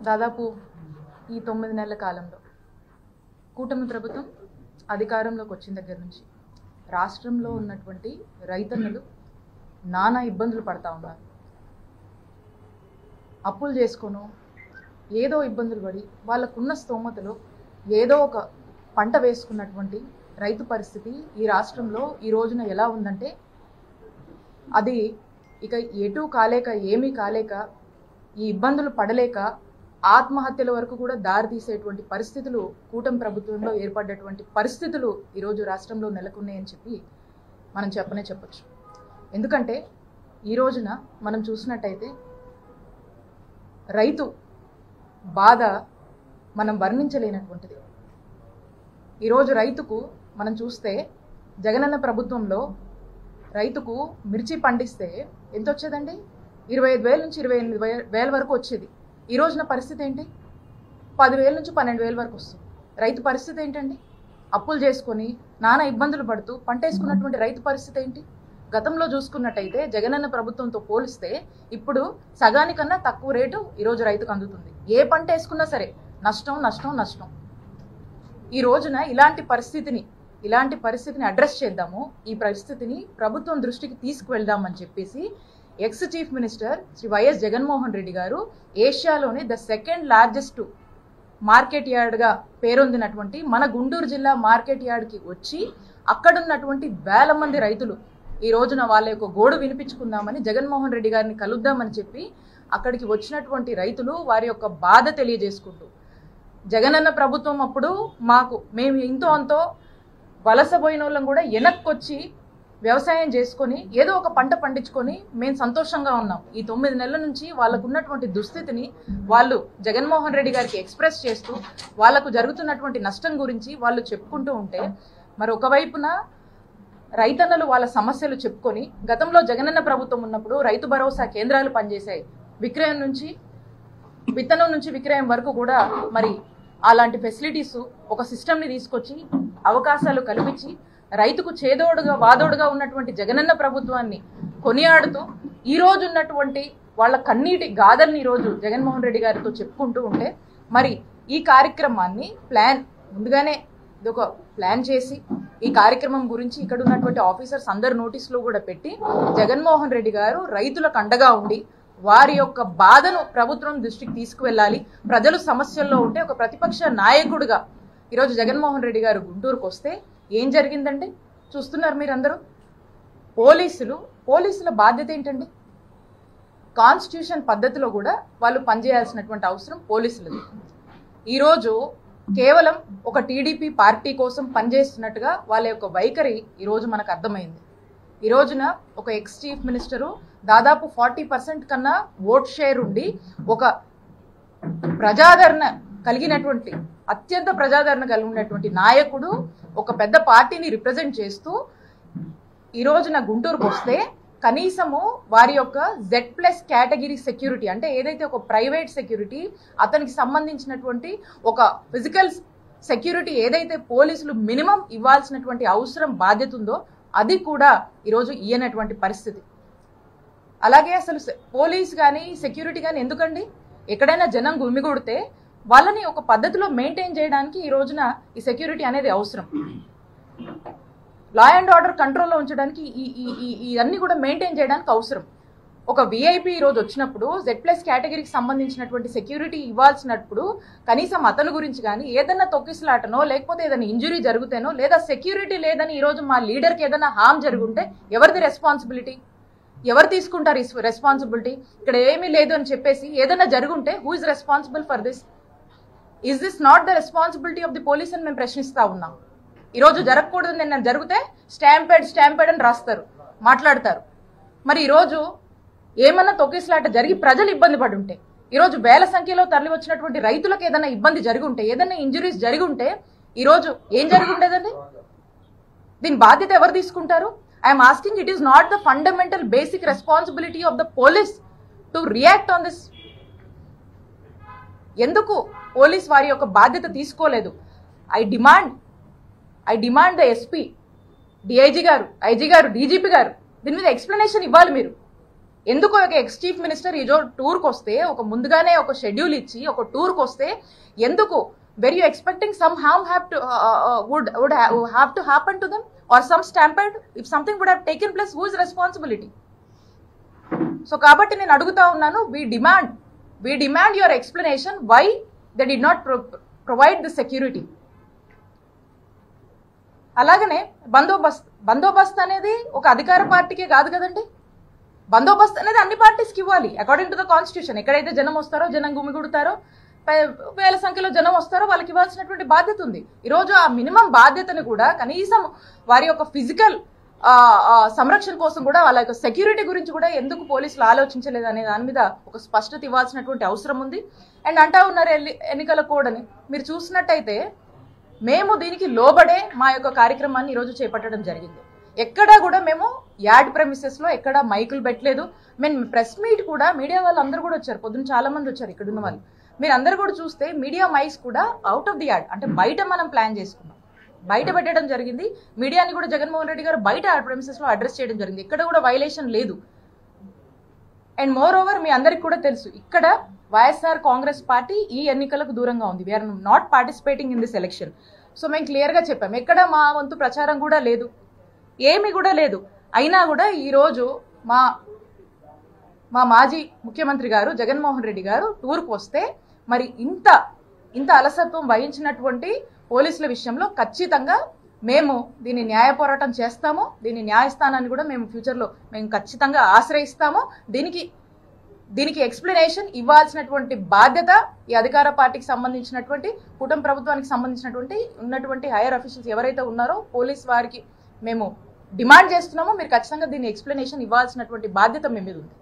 దాదాపు ఈ 9 నెలల కాలంలో కూటమి ప్రభుత్వం అధికారంలోకి వచ్చిన దగ్గర నుంచి రాష్ట్రంలో ఉన్నటువంటి రైతన్నలు నానా ఇబ్బందులు పడతా ఉన్నారు. అప్పులు చేసుకొను ఏదో ఇబ్బందులు పడి వాళ్ళకున్న స్తోమతలో ఏదో ఒక పంట వేసుకున్నటువంటి రైతు పరిస్థితి ఈ రాష్ట్రంలో ఈ రోజున ఎలా ఉందంటే అది ఇక ఎటు కాలేక ఏమీ కాలేక ఈ ఇబ్బందులు పడలేక ఆత్మహత్యల వరకు కూడా దారి తీసేటువంటి పరిస్థితులు కూటమి ప్రభుత్వంలో ఏర్పడ్డటువంటి పరిస్థితులు ఈరోజు రాష్ట్రంలో నెలకొన్నాయని చెప్పి మనం చెప్పొచ్చు. ఎందుకంటే ఈ రోజున మనం చూసినట్టయితే రైతు బాధ మనం వర్ణించలేనటువంటిది. ఈరోజు రైతుకు మనం చూస్తే జగనన్న ప్రభుత్వంలో రైతుకు మిర్చి పండిస్తే ఎంత వచ్చేదండి? 25,000 నుంచి 28,000 వరకు వచ్చేది. ఈ రోజున పరిస్థితి ఏంటి? 10,000 నుంచి 12,000 వరకు వస్తుంది. రైతు పరిస్థితి ఏంటండి? అప్పులు చేసుకొని నానా ఇబ్బందులు పడుతూ పంట వేసుకున్నటువంటి రైతు పరిస్థితి ఏంటి? గతంలో చూసుకున్నట్టయితే జగనన్న ప్రభుత్వంతో పోలిస్తే ఇప్పుడు సగానికన్నా తక్కువ రేటు ఈరోజు రైతుకు అందుతుంది. ఏ పంట వేసుకున్నా సరే నష్టం. ఈ రోజున ఇలాంటి పరిస్థితిని అడ్రస్ చేద్దాము, ఈ పరిస్థితిని ప్రభుత్వం దృష్టికి తీసుకువెళ్దామని చెప్పేసి ex chief minister Shri YS Jaganmohan Reddy గారు ఏషియాలోని ద సెకండ్ లార్జెస్ట్ మార్కెట్ యార్డ్గా పేరొందినటువంటి మన గుంటూరు జిల్లా మార్కెట్ యార్డ్కి వచ్చి అక్కడున్నటువంటి వేల మంది రైతులు ఈ రోజున వాళ్ళ యొక్క గోడు వినిపించుకుందామని జగన్మోహన్ రెడ్డి గారిని కలుద్దామని చెప్పి అక్కడికి వచ్చినటువంటి రైతులు వారి యొక్క బాధ తెలియజేసుకుంటూ జగనన్న ప్రభుత్వం అప్పుడు మేము ఇంతో అంతో వలసపోయిన వాళ్ళం కూడా వెనక్కొచ్చి వ్యవసాయం చేసుకొని ఏదో ఒక పంట పండించుకొని మేము సంతోషంగా ఉన్నాం. ఈ 9 నెలల నుంచి వాళ్ళకు ఉన్నటువంటి దుస్థితిని వాళ్ళు జగన్మోహన్ రెడ్డి గారికి ఎక్స్ప్రెస్ చేస్తూ వాళ్ళకు జరుగుతున్నటువంటి నష్టం గురించి వాళ్ళు చెప్పుకుంటూ ఉంటే మరి ఒకవైపున రైతన్నలు వాళ్ళ సమస్యలు చెప్పుకొని గతంలో జగనన్న ప్రభుత్వం ఉన్నప్పుడు రైతు భరోసా కేంద్రాలు పనిచేశాయి. విత్తనం నుంచి విక్రయం వరకు కూడా మరి అలాంటి ఫెసిలిటీస్ ఒక సిస్టమ్ని తీసుకొచ్చి అవకాశాలు కల్పించి రైతుకు చేదోడుగా వాదోడుగా ఉన్నటువంటి జగనన్న ప్రభుత్వాన్ని కొనియాడుతూ ఈ రోజు ఉన్నటువంటి వాళ్ళ కన్నీటి గాథల్ని ఈరోజు జగన్మోహన్ రెడ్డి గారితో చెప్పుకుంటూ ఉంటే మరి ఈ కార్యక్రమాన్ని ముందుగానే ఇదొక ప్లాన్ చేసి ఈ కార్యక్రమం గురించి ఇక్కడ ఉన్నటువంటి ఆఫీసర్స్ అందరు నోటీసులో కూడా పెట్టి జగన్మోహన్ రెడ్డి గారు రైతులకు అండగా ఉండి వారి యొక్క బాధను ప్రభుత్వం దృష్టికి తీసుకువెళ్ళాలి, ప్రజలు సమస్యల్లో ఉంటే ఒక ప్రతిపక్ష నాయకుడిగా ఈరోజు జగన్మోహన్ రెడ్డి గారు గుంటూరుకు వస్తే ఏం జరిగిందండి చూస్తున్నారు మీరందరూ. పోలీసుల బాధ్యత ఏంటండి? కాన్స్టిట్యూషన్ పద్ధతిలో కూడా వాళ్ళు పనిచేయాల్సినటువంటి అవసరం పోలీసులది. ఈరోజు కేవలం ఒక టీడీపీ పార్టీ కోసం పనిచేస్తున్నట్టుగా వాళ్ళ యొక్క వైఖరి ఈరోజు మనకు అర్థమైంది. ఈ రోజున ఒక ఎక్స్ చీఫ్ మినిస్టరు దాదాపు 40% కన్నా ఓట్ షేర్ ఉండి ఒక ప్రజాదరణ కలిగినటువంటి అత్యంత ప్రజాదరణ కలిగినటువంటి నాయకుడు ఒక పెద్ద పార్టీని రిప్రజెంట్ చేస్తూ ఈ రోజున గుంటూరుకు వస్తే కనీసము వారి యొక్క Z+ కేటగిరీ సెక్యూరిటీ అంటే ఏదైతే ఒక ప్రైవేట్ సెక్యూరిటీ అతనికి సంబంధించినటువంటి ఒక ఫిజికల్ సెక్యూరిటీ ఏదైతే పోలీసులు మినిమం ఇవ్వాల్సినటువంటి అవసరం బాధ్యత ఉందో అది కూడా ఈరోజు ఇయ్యనటువంటి పరిస్థితి. అలాగే అసలు పోలీస్ కానీ సెక్యూరిటీ కానీ ఎందుకండి? ఎక్కడైనా జనం గుమిగూడితే వాళ్ళని ఒక పద్ధతిలో మెయింటైన్ చేయడానికి ఈ రోజున ఈ సెక్యూరిటీ అనేది అవసరం. లా అండ్ ఆర్డర్ కంట్రోల్లో ఉంచడానికి ఇవన్నీ కూడా మెయింటైన్ చేయడానికి అవసరం. ఒక విఐపి ఈరోజు వచ్చినప్పుడు Z+ కేటగిరీకి సంబంధించినటువంటి సెక్యూరిటీ ఇవ్వాల్సినప్పుడు కనీసం అతని గురించి కానీ ఏదైనా తొక్కిసలాటనో లేకపోతే ఏదైనా ఇంజురీ జరుగుతేనో లేదా సెక్యూరిటీ లేదని ఈరోజు మా లీడర్కి ఏదైనా హామ్ జరుగుంటే ఎవరిది రెస్పాన్సిబిలిటీ? ఎవరు తీసుకుంటారు ఈ రెస్పాన్సిబిలిటీ? ఇక్కడ ఏమీ లేదు అని చెప్పేసి ఏదైనా జరుగుంటే who is responsible for this? Is this not the responsibility of the police అని మేము ప్రశ్నిస్తా ఉన్నాం. ఈరోజు జరగకూడదు నిన్న జరిగితే స్టాంపేడ్ అని రాస్తారు, మాట్లాడతారు. మరి ఈరోజు ఏమన్నా తొక్కిసలాట జరిగి ప్రజలు ఇబ్బంది పడి ఉంటే ఈరోజు వేల సంఖ్యలో తరలి వచ్చినటువంటి రైతులకు ఏదైనా ఇబ్బంది జరిగి ఉంటే ఏదైనా ఇంజురీస్ జరిగి ఉంటే ఈరోజు ఏం జరిగి ఉండేదండి? దీని బాధ్యత ఎవరు తీసుకుంటారు? I'm asking, it is not the fundamental basic responsibility of the police to react on this? ఎందుకు పోలీస్ వారి యొక్క బాధ్యత తీసుకోలేదు? I demand the SP, DIG గారు, ఐజీ గారు, డీజీపీ గారు దీని మీద ఎక్స్ప్లెనేషన్ ఇవ్వాలి. మీరు ఎందుకు ఒక ఎక్స్ చీఫ్ మినిస్టర్ ఈజో టూర్కి వస్తే ఒక ముందుగానే ఒక షెడ్యూల్ ఇచ్చి ఒక టూర్కి వస్తే ఎందుకు where you expecting some harm would have to happen to them or some stampede if something would have taken place, who is responsibility? So కాబట్టి నేను అడుగుతా ఉన్నాను, we demand your explanation why they did not provide the security. అలాగనే బందోబస్తు అనేది ఒక అధికార పార్టీకే కాదు కదండి. బందోబస్తు అనేది అన్ని పార్టీస్కి ఇవ్వాలి అకార్డింగ్ టు ద కాన్స్టిట్యూషన్. ఎక్కడైతే జనం వస్తారో, జనం గుమిగుడతారో, వేల సంఖ్యలో జనం వస్తారో వాళ్ళకి ఇవ్వాల్సినటువంటి బాధ్యత ఉంది. ఈరోజు ఆ మినిమం బాధ్యతను కూడా కనీసం వారి యొక్క ఫిజికల్ సంరక్షణ కోసం కూడా, వాళ్ళ యొక్క సెక్యూరిటీ గురించి కూడా ఎందుకు పోలీసులు ఆలోచించలేదు అనే దాని మీద ఒక స్పష్టత ఇవ్వాల్సినటువంటి అవసరం ఉంది. అండ్ అంటా ఉన్నారు ఎన్నికల కోడ్ అని. మీరు చూసినట్టయితే మేము దీనికి లోబడే మా యొక్క కార్యక్రమాన్ని ఈరోజు చేపట్టడం జరిగింది. ఎక్కడా కూడా మేము యాడ్ ప్రెమిసెస్లో ఎక్కడా మైకులు పెట్టలేదు. మేము ప్రెస్ మీట్ కూడా మీడియా వాళ్ళు అందరూ కూడా వచ్చారు, పొద్దున్న చాలా మంది వచ్చారు ఇక్కడ ఉన్న వాళ్ళు. మీరు అందరు కూడా చూస్తే మీడియా మైక్స్ కూడా అవుట్ ఆఫ్ ది యాడ్, అంటే బయట మనం ప్లాన్ చేసుకున్నాం, బయట పెట్టడం జరిగింది. మీడియాని కూడా జగన్మోహన్ రెడ్డి గారు బయట యాడ్ ప్రెమిసెస్లో అడ్రస్ చేయడం జరిగింది. ఇక్కడ కూడా వైలేషన్ లేదు. అండ్ మోర్ ఓవర్ మీ అందరికి కూడా తెలుసు, ఇక్కడ వైఎస్ఆర్ కాంగ్రెస్ పార్టీ ఈ ఎన్నికలకు దూరంగా ఉంది. We are not participating in this election. So మేము క్లియర్గా చెప్పాము, ఎక్కడ మా వంతు ప్రచారం కూడా లేదు, ఏమి కూడా లేదు. అయినా కూడా ఈరోజు మా మాజీ ముఖ్యమంత్రి గారు జగన్మోహన్ రెడ్డి గారు టూర్కు వస్తే మరి ఇంత అలసత్వం వహించినటువంటి పోలీసుల విషయంలో ఖచ్చితంగా మేము దీన్ని న్యాయ పోరాటం చేస్తాము. దీన్ని న్యాయస్థానాన్ని కూడా మేము ఫ్యూచర్లో మేము ఖచ్చితంగా ఆశ్రయిస్తాము. దీనికి ఎక్స్ప్లెనేషన్ ఇవ్వాల్సినటువంటి బాధ్యత ఈ అధికార పార్టీకి సంబంధించినటువంటి కూటమి ప్రభుత్వానికి సంబంధించినటువంటి ఉన్నటువంటి హైయర్ అఫీషియల్స్ ఎవరైతే ఉన్నారో పోలీస్ వారికి మేము డిమాండ్ చేస్తున్నామో మీరు ఖచ్చితంగా దీన్ని ఎక్స్ప్లెనేషన్ ఇవ్వాల్సినటువంటి బాధ్యత మీ మీద ఉంది.